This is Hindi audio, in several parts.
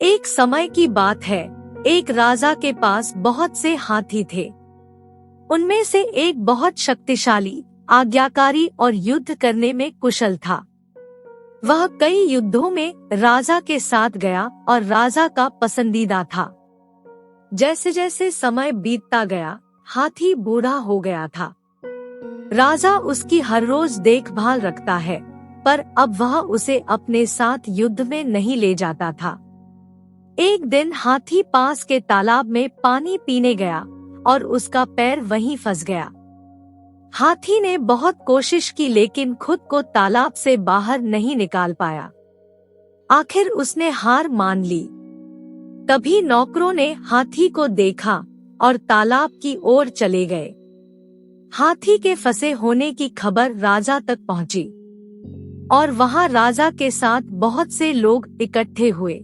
एक समय की बात है, एक राजा के पास बहुत से हाथी थे। उनमें से एक बहुत शक्तिशाली, आज्ञाकारी और युद्ध करने में कुशल था। वह कई युद्धों में राजा के साथ गया और राजा का पसंदीदा था। जैसे जैसे समय बीतता गया, हाथी बूढ़ा हो गया था। राजा उसकी हर रोज देखभाल रखता है, पर अब वह उसे अपने साथ युद्ध में नहीं ले जाता था। एक दिन हाथी पास के तालाब में पानी पीने गया और उसका पैर वहीं फंस गया। हाथी ने बहुत कोशिश की, लेकिन खुद को तालाब से बाहर नहीं निकाल पाया। आखिर उसने हार मान ली। तभी नौकरों ने हाथी को देखा और तालाब की ओर चले गए। हाथी के फंसे होने की खबर राजा तक पहुंची और वहां राजा के साथ बहुत से लोग इकट्ठे हुए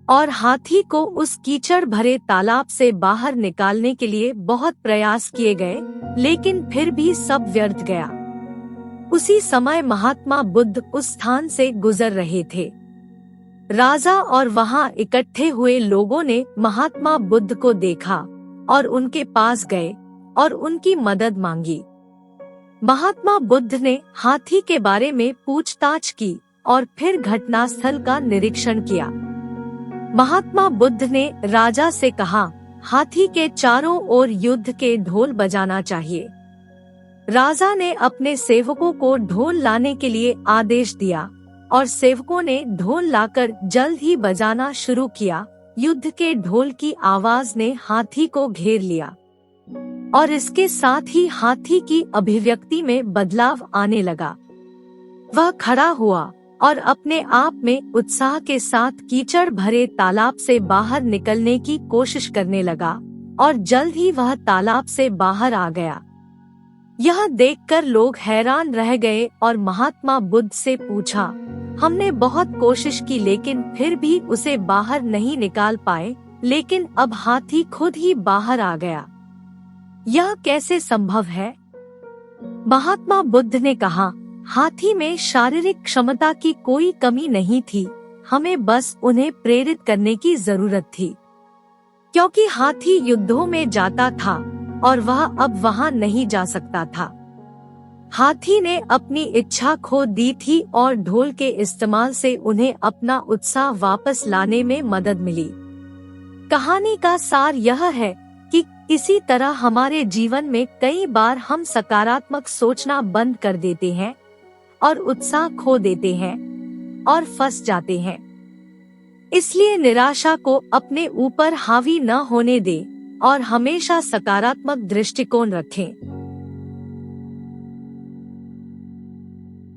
और हाथी को उस कीचड़ भरे तालाब से बाहर निकालने के लिए बहुत प्रयास किए गए, लेकिन फिर भी सब व्यर्थ गया। उसी समय महात्मा बुद्ध उस स्थान से गुजर रहे थे। राजा और वहां इकट्ठे हुए लोगों ने महात्मा बुद्ध को देखा और उनके पास गए और उनकी मदद मांगी। महात्मा बुद्ध ने हाथी के बारे में पूछताछ की और फिर घटनास्थल का निरीक्षण किया। महात्मा बुद्ध ने राजा से कहा, हाथी के चारों ओर युद्ध के ढोल बजाना चाहिए। राजा ने अपने सेवकों को ढोल लाने के लिए आदेश दिया और सेवकों ने ढोल लाकर जल्द ही बजाना शुरू किया। युद्ध के ढोल की आवाज ने हाथी को घेर लिया और इसके साथ ही हाथी की अभिव्यक्ति में बदलाव आने लगा। वह खड़ा हुआ और अपने आप में उत्साह के साथ कीचड़ भरे तालाब से बाहर निकलने की कोशिश करने लगा और जल्द ही वह तालाब से बाहर आ गया। यह देखकर लोग हैरान रह गए और महात्मा बुद्ध से पूछा, हमने बहुत कोशिश की लेकिन फिर भी उसे बाहर नहीं निकाल पाए, लेकिन अब हाथी खुद ही बाहर आ गया। यह कैसे संभव है? महात्मा बुद्ध ने कहा, हाथी में शारीरिक क्षमता की कोई कमी नहीं थी, हमें बस उन्हें प्रेरित करने की जरूरत थी। क्योंकि हाथी युद्धों में जाता था और वह अब वहां नहीं जा सकता था। हाथी ने अपनी इच्छा खो दी थी और ढोल के इस्तेमाल से उन्हें अपना उत्साह वापस लाने में मदद मिली। कहानी का सार यह है कि इसी तरह हमारे जीवन में कई बार हम सकारात्मक सोचना बंद कर देते हैं और उत्साह खो देते हैं और फंस जाते हैं। इसलिए निराशा को अपने ऊपर हावी न होने दें और हमेशा सकारात्मक दृष्टिकोण रखें।